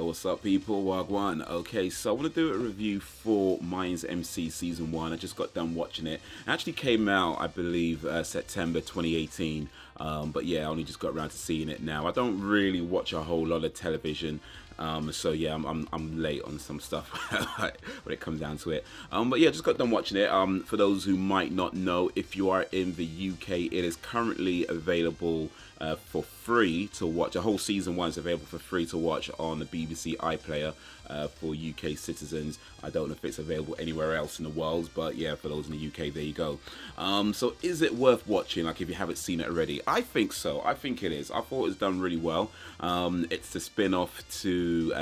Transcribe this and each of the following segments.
What's up, people? Wagwan. Okay, so I want to do a review for Mayans MC Season 1. I just got done watching it. It actually came out, I believe, September 2018. But yeah, I only just got around to seeing it now. I don't really watch a whole lot of television. So yeah, I'm late on some stuff when it comes down to it. But yeah, just got done watching it. For those who might not know, if you are in the UK, it is currently available for free to watch. The whole season 1 is available for free to watch on the BBC iPlayer for UK citizens. I don't know if it's available anywhere else in the world, but yeah, for those in the UK, there you go. So is it worth watching? Like, if you haven't seen it already, I think so. I think it is. I thought it was done really well. It's a spin-off to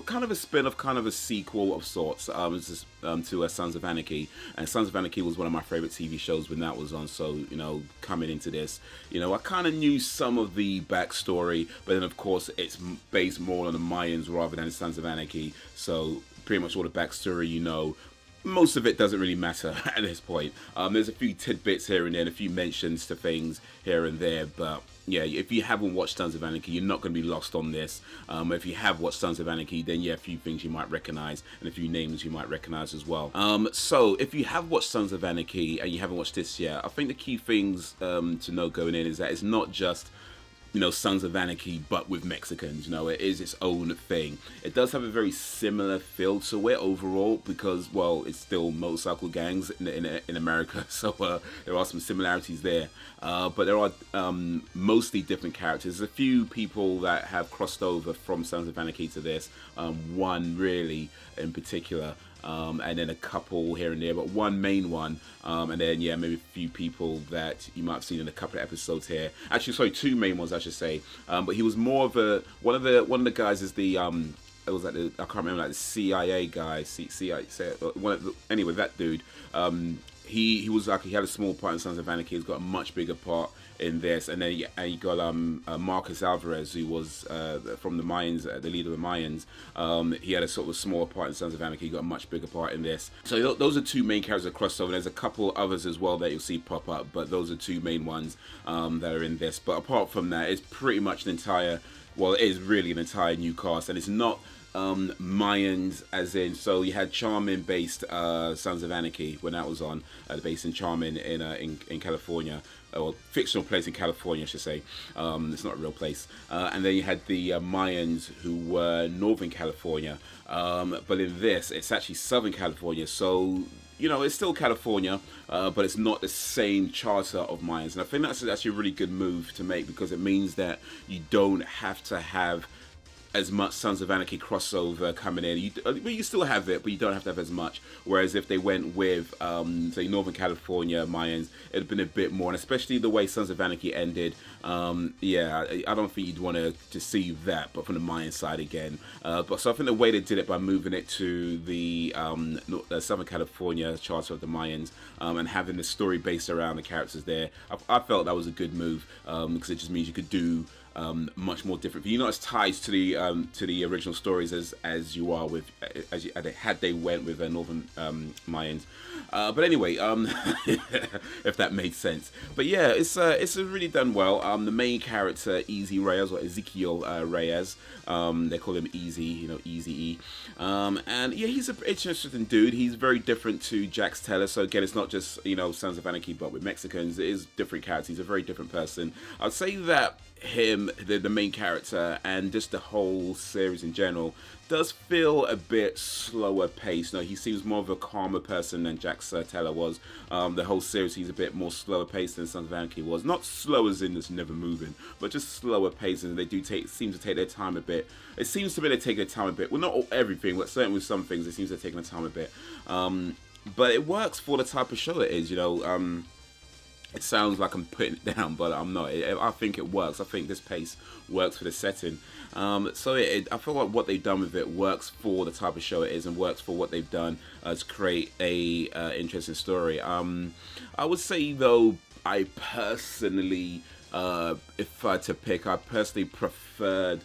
kind of a spin-off, kind of a sequel of sorts to Sons of Anarchy. And Sons of Anarchy was one of my favorite TV shows when that was on. So, you know, coming into this, you know, I kind of knew some of the backstory, but then of course it's based more on the Mayans rather than Sons of Anarchy. So pretty much all the backstory, you know, most of it doesn't really matter at this point. There's a few tidbits here and there, and a few mentions to things here and there, but yeah, if you haven't watched Sons of Anarchy, you're not going to be lost on this. If you have watched Sons of Anarchy, then yeah, a few things you might recognize, and a few names you might recognize as well. So if you have watched Sons of Anarchy and you haven't watched this yet, I think the key things to know going in is that it's not just, you know, Sons of Anarchy but with Mexicans. You know, it is its own thing. It does have a very similar feel to it overall because, well, it's still motorcycle gangs in America, so there are some similarities there, but there are mostly different characters. There's a few people that have crossed over from Sons of Anarchy to this, one really in particular, and then a couple here and there, but one main one, and then yeah, maybe a few people that you might have seen in a couple of episodes here. Actually, sorry, two main ones I should say. But he was more of a one of the guys is the it was like I can't remember, like the CIA guy, CIA. Anyway, that dude. He was like, he had a small part in Sons of Anarchy. He's got a much bigger part in this, and then you got Marcus Alvarez, who was from the Mayans, the leader of the Mayans. He had a sort of small part in Sons of Anarchy. He got a much bigger part in this. So those are two main characters that crossed over. There's a couple others as well that you'll see pop up, but those are two main ones that are in this. But apart from that, it's pretty much an entire, well, it is really an entire new cast, and it's not Mayans as in, so you had Charmin based Sons of Anarchy when that was on, based in Charmin in California, or fictional place in California I should say. It's not a real place, and then you had the Mayans who were Northern California, but in this it's actually Southern California, so you know, it's still California, but it's not the same charter of Mayans, and I think that's actually a really good move to make, because it means that you don't have to have as much Sons of Anarchy crossover coming in. You still have it, but you don't have to have as much. Whereas if they went with, say, Northern California Mayans, it'd been a bit more. And especially the way Sons of Anarchy ended, yeah, I don't think you'd want to see that, but from the Mayan side again. But so I think the way they did it by moving it to the Southern California charter of the Mayans, and having the story based around the characters there, I felt that was a good move, because it just means you could do much more different. You're not as tied to the original stories as you are with had they went with Northern Mayans. But anyway, if that made sense. But yeah, it's really done well. The main character, Easy Reyes, or Ezekiel Reyes, they call him Easy, you know, Easy E. And yeah, he's an interesting dude. He's very different to Jax Teller. So again, it's not just, you know, Sons of Anarchy, but with Mexicans. It is different characters. He's a very different person. I'd say that him, the main character, and just the whole series in general, does feel a bit slower paced. No, he seems more of a calmer person than Jax Teller was. The whole series, he's a bit more slower paced than Sons of Anarchy was. Not slow as in it's never moving, but just slower paced, and they do seem to take their time a bit. It seems to be they take their time a bit. Well, not everything, but certainly with some things, it seems they're taking their time a bit. But it works for the type of show it is, you know. It sounds like I'm putting it down, but I'm not. I think it works. I think this pace works for the setting. So I feel like what they've done with it works for the type of show it is, and works for what they've done to create a interesting story. I would say though, I personally, if I had to pick, I personally preferred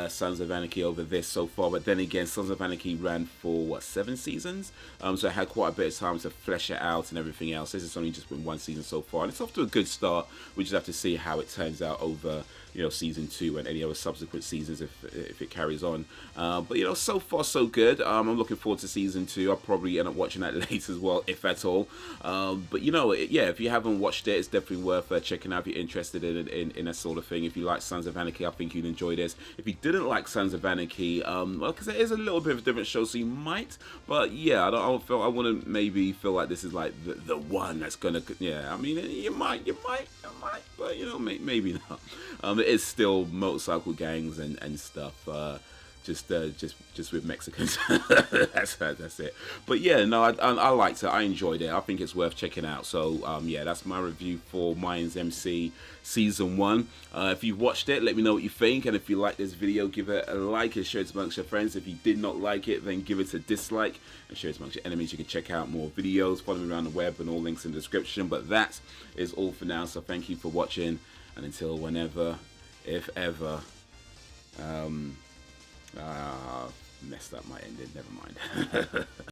Sons of Anarchy over this so far, but then again, Sons of Anarchy ran for what, 7 seasons, so I had quite a bit of time to flesh it out and everything else. This has only just been 1 season so far, and it's off to a good start. We just have to see how it turns out over season 2 and any other subsequent seasons if it carries on. But so far so good. I'm looking forward to season 2. I'll probably end up watching that later as well, if at all. But yeah, if you haven't watched it, it's definitely worth checking out if you're interested in that sort of thing. If you like Sons of Anarchy, I think you'd enjoy this. If you didn't like Sons of Anarchy, well, because it is a little bit of a different show, so you might. But yeah, I wouldn't maybe feel like this is like the one that's gonna. Yeah, I mean, you might, but maybe not. It is still motorcycle gangs and stuff. Just with Mexicans. that's it. But yeah, no, I liked it. I enjoyed it. I think it's worth checking out. So yeah, that's my review for Mayans MC Season 1. If you've watched it, let me know what you think. And if you like this video, give it a like and share it amongst your friends. If you did not like it, then give it a dislike and share it amongst your enemies. You can check out more videos, follow me around the web, and all links in the description. But that is all for now. So thank you for watching, and until whenever, if ever. Messed up my ending, never mind.